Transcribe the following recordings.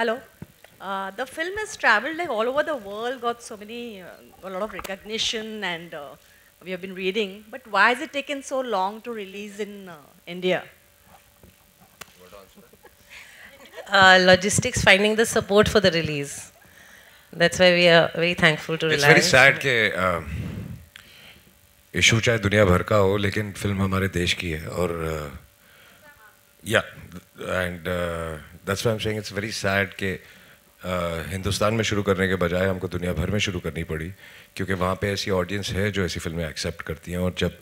Hello. The film has traveled like all over the world, got so many, a lot of recognition, and we have been reading. But why has it taken so long to release in India? Logistics, finding the support for the release. That's why we are very thankful to It's very Reliance. sad कि issue चाहे दुनिया भर का हो लेकिन film हमारे देश की है और या and that's why I am saying it's very sad कि हिंदुस्तान में शुरू करने के बजाय हमको दुनिया भर में शुरू करनी पड़ी क्योंकि वहाँ पे ऐसी ऑडियंस है जो ऐसी फिल्में एक्सेप्ट करती हैं और जब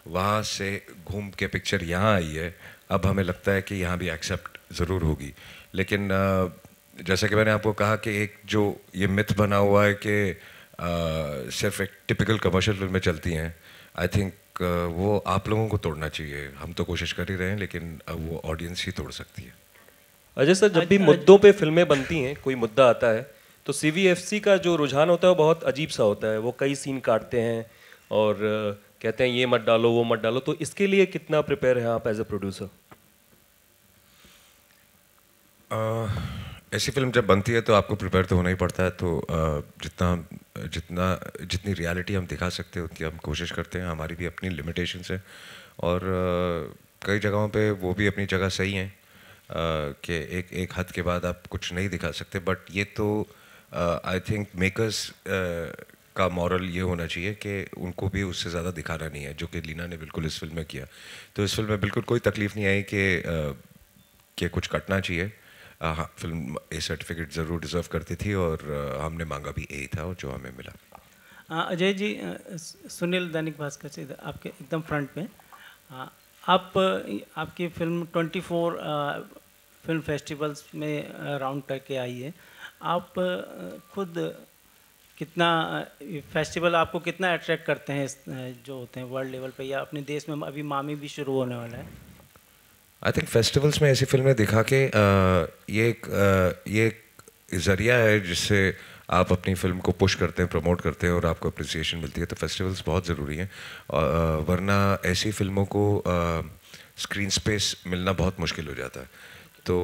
वहाँ से घूम के पिक्चर यहाँ आई है अब हमें लगता है कि यहाँ भी एक्सेप्ट ज़रूर होगी लेकिन जैसा कि मैंने आपको कहा कि एक जो ये मिथ बना हुआ है कि सिर्फ एक टिपिकल कमर्शियल फिल्में चलती हैं आई थिंक वो आप लोगों को तोड़ना चाहिए हम तो कोशिश कर ही रहे हैं लेकिन अब वो ऑडियंस ही तोड़ सकती है। अजय सर, जब भी मुद्दों पे फिल्में बनती हैं, कोई मुद्दा आता है तो सीवीएफसी का जो रुझान होता है वो बहुत अजीब सा होता है। वो कई सीन काटते हैं और कहते हैं ये मत डालो वो मत डालो, तो इसके लिए कितना प्रिपेयर हैं आप एज अ प्रोड्यूसर? ऐसी फिल्म जब बनती है तो आपको प्रिपेयर तो होना ही पड़ता है, तो जितनी रियलिटी हम दिखा सकते हैं उतनी हम कोशिश करते हैं। हमारी भी अपनी लिमिटेशंस है और कई जगहों पे वो भी अपनी जगह सही हैं कि एक हद के बाद आप कुछ नहीं दिखा सकते, बट ये तो आई थिंक मेकर्स का मॉरल ये होना चाहिए कि उनको भी उससे ज़्यादा दिखाना नहीं है, जो कि लीना ने बिल्कुल इस फिल्म में किया। तो इस फिल्म में बिल्कुल कोई तकलीफ़ नहीं आई कि कुछ कटना चाहिए। हाँ, फिल्म ए सर्टिफिकेट ज़रूर डिज़र्व करती थी और हमने मांगा भी ए था और जो हमें मिला। अजय जी, सुनील दैनिक भास्कर से आपके एकदम फ्रंट पे, आपकी फिल्म 24 फिल्म फेस्टिवल्स में राउंड करके आई है। आप खुद कितना फेस्टिवल आपको कितना अट्रैक्ट करते हैं जो होते हैं वर्ल्ड लेवल पे, या अपने देश में अभी मामी भी शुरू होने वाला है? आई थिंक फेस्टिवल्स में ऐसी फिल्में दिखा के ये एक ज़रिया है जिससे आप अपनी फिल्म को पुश करते हैं, प्रमोट करते हैं और आपको अप्रिसिएशन मिलती है। तो फेस्टिवल्स बहुत ज़रूरी हैं, वरना ऐसी फिल्मों को स्क्रीन स्पेस मिलना बहुत मुश्किल हो जाता है। तो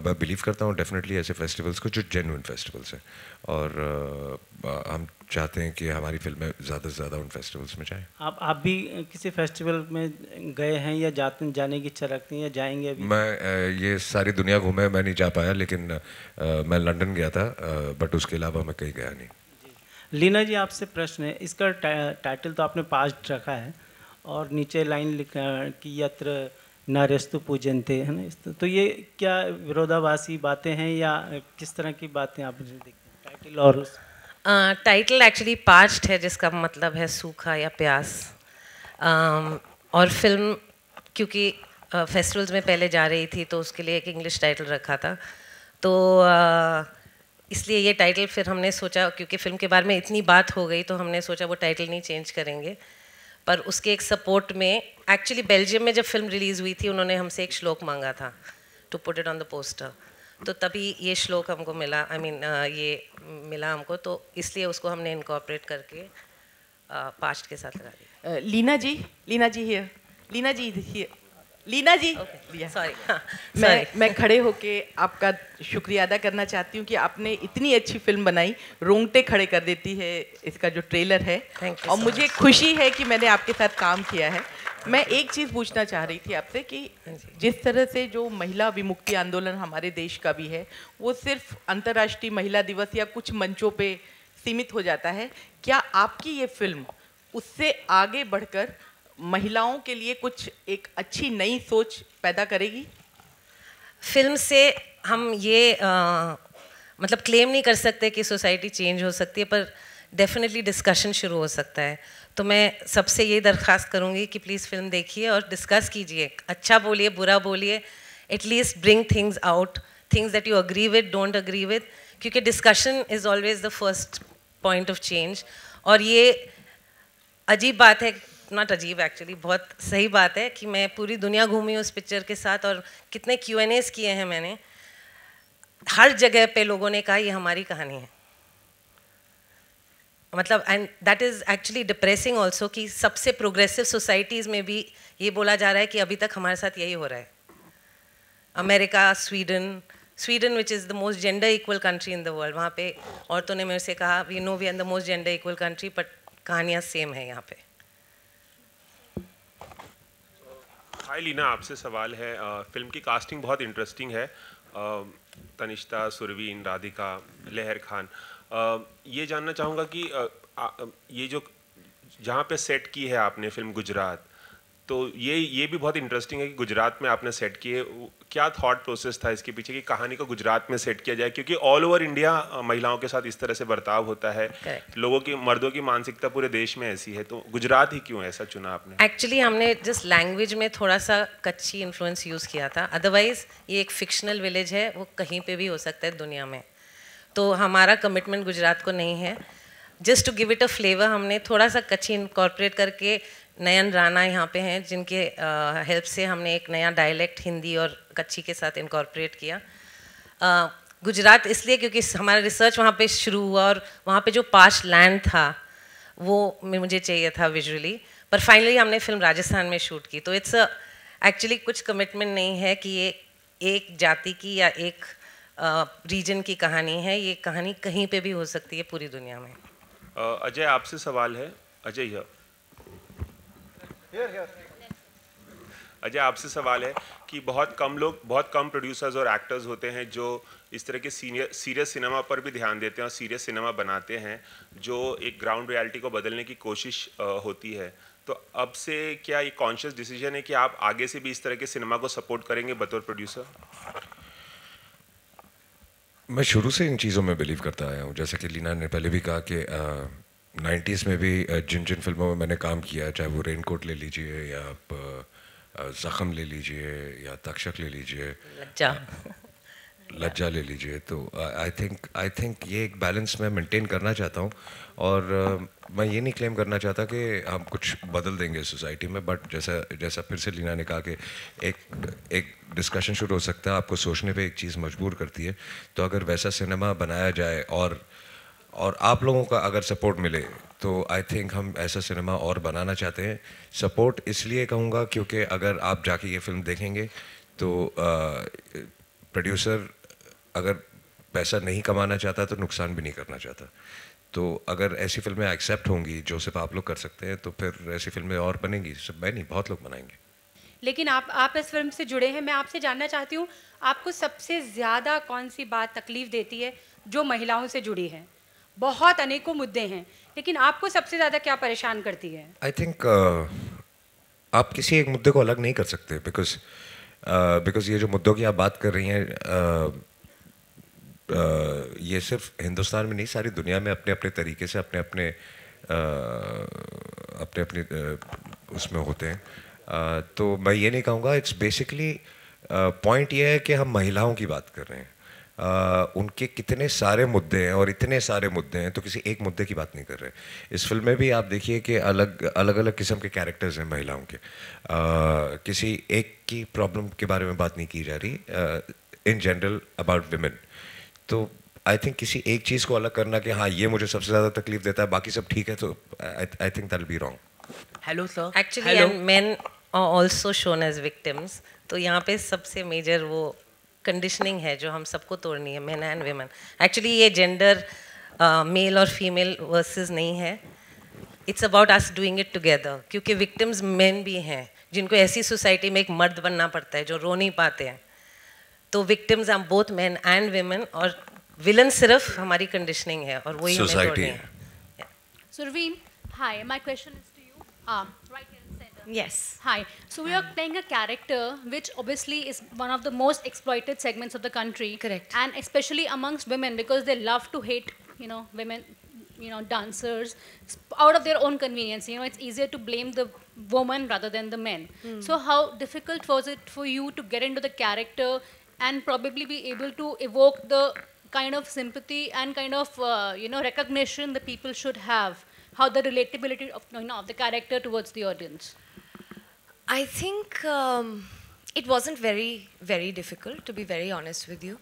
मैं बिलीव करता हूँ डेफिनेटली ऐसे फेस्टिवल्स को जो जेन्युइन फेस्टिवल्स हैं, और हम चाहते हैं कि हमारी फिल्में ज़्यादा से ज़्यादा उन फेस्टिवल्स में जाएं। आप भी किसी फेस्टिवल में गए हैं या जाने की इच्छा रखती हैं या जाएंगे अभी? मैं ये सारी दुनिया घूमे, मैं नहीं जा पाया, लेकिन मैं लंदन गया था, बट उसके अलावा मैं कहीं गया नहीं। लीना जी, आपसे प्रश्न है। इसका टाइटल तो आपने पास्ट रखा है और नीचे लाइन लिखा कि यत्र नार्यस्तु पूजन्ते, है ना? तो ये क्या विरोधाभासी बातें हैं या किस तरह की बातें आप देखते हैं टाइटल और टाइटल एक्चुअली पास्ट है जिसका मतलब है सूखा या प्यास। और फिल्म क्योंकि फेस्टिवल्स में पहले जा रही थी तो उसके लिए एक इंग्लिश टाइटल रखा था, तो इसलिए ये टाइटल फिर हमने सोचा, क्योंकि फिल्म के बारे में इतनी बात हो गई तो हमने सोचा वो टाइटल नहीं चेंज करेंगे। पर उसके एक सपोर्ट में एक्चुअली बेल्जियम में जब फिल्म रिलीज़ हुई थी उन्होंने हमसे एक श्लोक मांगा था to put it on the poster, तो तभी ये श्लोक हमको मिला, ये मिला हमको, तो इसलिए उसको हमने इनकॉर्पोरेट करके पास्ट के साथ लगा दिया। लीना जी हियर, लीना जी सॉरी मैं खड़े होके आपका शुक्रिया अदा करना चाहती हूँ कि आपने इतनी अच्छी फिल्म बनाई, रोंगटे खड़े कर देती है इसका जो ट्रेलर है, और मुझे खुशी है कि मैंने आपके साथ काम किया है। मैं एक चीज़ पूछना चाह रही थी आपसे कि जिस तरह से जो महिला विमुक्ति आंदोलन हमारे देश का भी है वो सिर्फ अंतर्राष्ट्रीय महिला दिवस या कुछ मंचों पे सीमित हो जाता है, क्या आपकी ये फिल्म उससे आगे बढ़कर महिलाओं के लिए कुछ एक अच्छी नई सोच पैदा करेगी? फिल्म से हम ये मतलब क्लेम नहीं कर सकते कि सोसाइटी चेंज हो सकती है, पर डेफिनेटली डिस्कशन शुरू हो सकता है। तो मैं सबसे ये दरख्वास्त करूँगी कि प्लीज़ फिल्म देखिए और डिस्कस कीजिए, अच्छा बोलिए बुरा बोलिए, at least bring things out, things that you agree with, don't agree with, क्योंकि discussion is always the first point of change. और ये अजीब बात है, नॉट अजीब एक्चुअली, बहुत सही बात है कि मैं पूरी दुनिया घूमी उस पिक्चर के साथ और कितने Q&As किए हैं मैंने, हर जगह पे लोगों ने कहा ये हमारी कहानी है, मतलब, and that is actually depressing also कि सबसे प्रोग्रेसिव सोसाइटीज़ में भी ये बोला जा रहा है कि अभी तक हमारे साथ यही हो रहा है। America, Sweden, Sweden which is the most gender equal country in the world, वहाँ पे औरतों ने मेरे से कहा we know we are the most gender equal country, but कहानियाँ सेम है यहाँ पे। हाय लीना, आपसे सवाल है। फिल्म की कास्टिंग बहुत इंटरेस्टिंग है। तनिष्ठा, सुरवीन, राधिका, लहर खान। ये जानना चाहूँगा कि ये जो जहाँ पे सेट की है आपने फिल्म गुजरात, तो ये भी बहुत इंटरेस्टिंग है कि गुजरात में आपने सेट की है। क्या थॉट प्रोसेस था इसके पीछे कि कहानी को गुजरात में सेट किया जाए, क्योंकि ऑल ओवर इंडिया महिलाओं के साथ इस तरह से बर्ताव होता है। लोगों की, मर्दों की मानसिकता पूरे देश में ऐसी है, तो गुजरात ही क्यों ऐसा चुना आपने? एक्चुअली हमने जस्ट लैंग्वेज में थोड़ा सा कच्ची इन्फ्लुएंस यूज़ किया था, अदरवाइज ये एक फिक्शनल विलेज है, वो कहीं पे भी हो सकता है दुनिया में। तो हमारा कमिटमेंट गुजरात को नहीं है। Just to give it a flavour हमने थोड़ा सा कच्ची इनकॉर्पोरेट करके, नयन राणा यहाँ पे हैं जिनके हेल्प से हमने एक नया डायलेक्ट हिंदी और कच्ची के साथ इनकॉर्पोरेट किया। गुजरात इसलिए क्योंकि हमारा रिसर्च वहाँ पे शुरू हुआ और वहाँ पे जो पास्ट लैंड था वो मुझे चाहिए था विजुअली, पर फाइनली हमने फिल्म राजस्थान में शूट की। तो इट्स एक्चुअली कुछ कमिटमेंट नहीं है कि ये एक जाति की या एक रीजन की कहानी है, ये कहानी कहीं पे भी हो सकती है पूरी दुनिया में। अजय, आपसे सवाल है। अजय आपसे सवाल है कि बहुत कम प्रोड्यूसर्स और एक्टर्स होते हैं जो इस तरह के सीरियस सिनेमा पर भी ध्यान देते हैं और सीरियस सिनेमा बनाते हैं, जो एक ग्राउंड रियलिटी को बदलने की कोशिश होती है। तो अब से क्या ये कॉन्शियस डिसीजन है कि आप आगे से भी इस तरह के सिनेमा को सपोर्ट करेंगे बतौर प्रोड्यूसर? मैं शुरू से इन चीज़ों में बिलीव करता आया हूँ। जैसे कि लीना ने पहले भी कहा कि 90s में भी जिन फिल्मों में मैंने काम किया, चाहे वो रेनकोट ले लीजिए या आप ज़ख्म ले लीजिए या तक्षक ले लीजिए, लज्जा ले लीजिए, तो आई थिंक ये एक बैलेंस मैं मेंटेन करना चाहता हूँ। और मैं ये नहीं क्लेम करना चाहता कि हम कुछ बदल देंगे सोसाइटी में, बट जैसा फिर से लीना ने कहा कि एक डिस्कशन शुरू हो सकता है, आपको सोचने पे एक चीज़ मजबूर करती है। तो अगर वैसा सिनेमा बनाया जाए और आप लोगों का अगर सपोर्ट मिले, तो आई थिंक हम ऐसा सिनेमा और बनाना चाहते हैं। सपोर्ट इसलिए कहूँगा क्योंकि अगर आप जाके ये फिल्म देखेंगे तो प्रोड्यूसर अगर पैसा नहीं कमाना चाहता तो नुकसान भी नहीं करना चाहता। तो अगर ऐसी फिल्में एक्सेप्ट होंगी जो सिर्फ आप लोग कर सकते हैं, तो फिर ऐसी फिल्में और बनेंगी। सिर्फ मैं नहीं, बहुत लोग बनाएंगे। लेकिन आप इस फिल्म से जुड़े हैं, मैं आपसे जानना चाहती हूँ आपको सबसे ज़्यादा कौन सी बात तकलीफ़ देती है जो महिलाओं से जुड़ी है? बहुत अनेकों मुद्दे हैं, लेकिन आपको सबसे ज़्यादा क्या परेशान करती है? आई थिंक आप किसी एक मुद्दे को अलग नहीं कर सकते, बिकॉज ये जो मुद्दों की आप बात कर रही हैं, ये सिर्फ हिंदुस्तान में नहीं, सारी दुनिया में अपने अपने तरीके से अपने अपने उसमें होते हैं। तो मैं ये नहीं कहूँगा, इट्स बेसिकली पॉइंट ये है कि हम महिलाओं की बात कर रहे हैं। उनके कितने सारे मुद्दे हैं और इतने सारे मुद्दे हैं, तो किसी एक मुद्दे की बात नहीं कर रहे। इस फिल्म में भी आप देखिए कि अलग अलग किस्म के कैरेक्टर्स हैं महिलाओं के। किसी एक की प्रॉब्लम के बारे में बात नहीं की जा रही, इन जनरल अबाउट विमेन। तो आई थिंक किसी एक चीज़ को अलग करना कि हाँ ये मुझे सबसे ज़्यादा तकलीफ देता है, बाकी सब ठीक है, तो I think that will be wrong. Hello sir. Actually men are also shown as victims, तो यहाँ पे सबसे मेजर वो कंडीशनिंग है जो हम सबको तोड़नी है, मेन एंड वेमेन। एक्चुअली ये जेंडर मेल और फीमेल वर्सेस नहीं है, it's about us doing it together. क्योंकि विक्टिम्स मेन भी हैं जिनको ऐसी सोसाइटी में एक मर्द बनना पड़ता है जो रो नहीं पाते हैं। तो victims are both men and women, और विलन सिर्फ हमारी कंडीशनिंग है और वही हमें तोड़नी है। Surveen, hi, my question is to you. Right here in center. Yes. Hi. So we are playing a character which obviously is one of the most exploited segments of the country. Correct. And especially amongst women, because they love to hate, women, dancers out of their own convenience. It's easier to blame the woman rather than the men. So how difficult was it for you to get into the character and probably be able to evoke the kind of sympathy and kind of recognition the people should have? How the relatability of of the character towards the audience? I think it wasn't very, very difficult, to be very honest with you.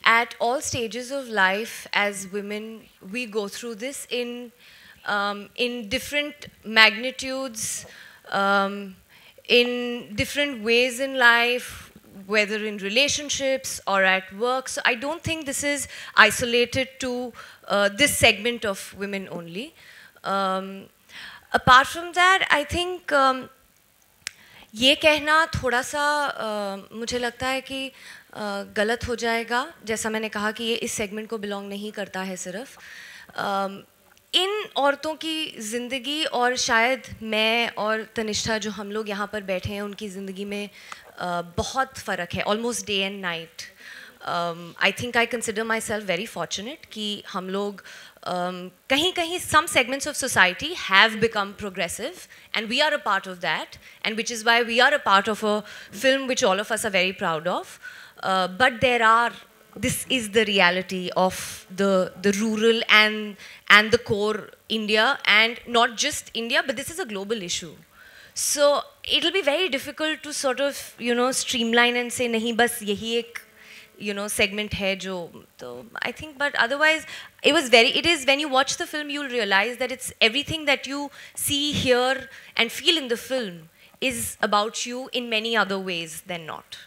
At all stages of life, as women, we go through this in different magnitudes, in different ways in life. whether in relationships or at work. So I don't think this is isolated to this segment of women only. Apart from that, I think ये कहना थोड़ा सा मुझे लगता है कि गलत हो जाएगा. जैसा मैंने कहा कि ये इस सेगमेंट को बिलोंग नहीं करता है सिर्फ. इन औरतों की ज़िंदगी और शायद मैं और तनिष्ठा जो हम लोग यहाँ पर बैठे हैं उनकी ज़िंदगी में बहुत फ़र्क है, almost day and night. I think I consider my self very fortunate कि हम लोग कहीं कहीं some segments of society have become progressive and we are a part of that, and which is why we are a part of a film which all of us are very proud of. But this is the reality of the rural and the core India, and not just India, but this is a global issue. So it'll be very difficult to sort of, you know, streamline and say nahi bas yahi ek, you know, segment hai jo. So I think, but otherwise it is when you watch the film you'll realize that it's everything that you see, hear and feel in the film is about you in many other ways than not.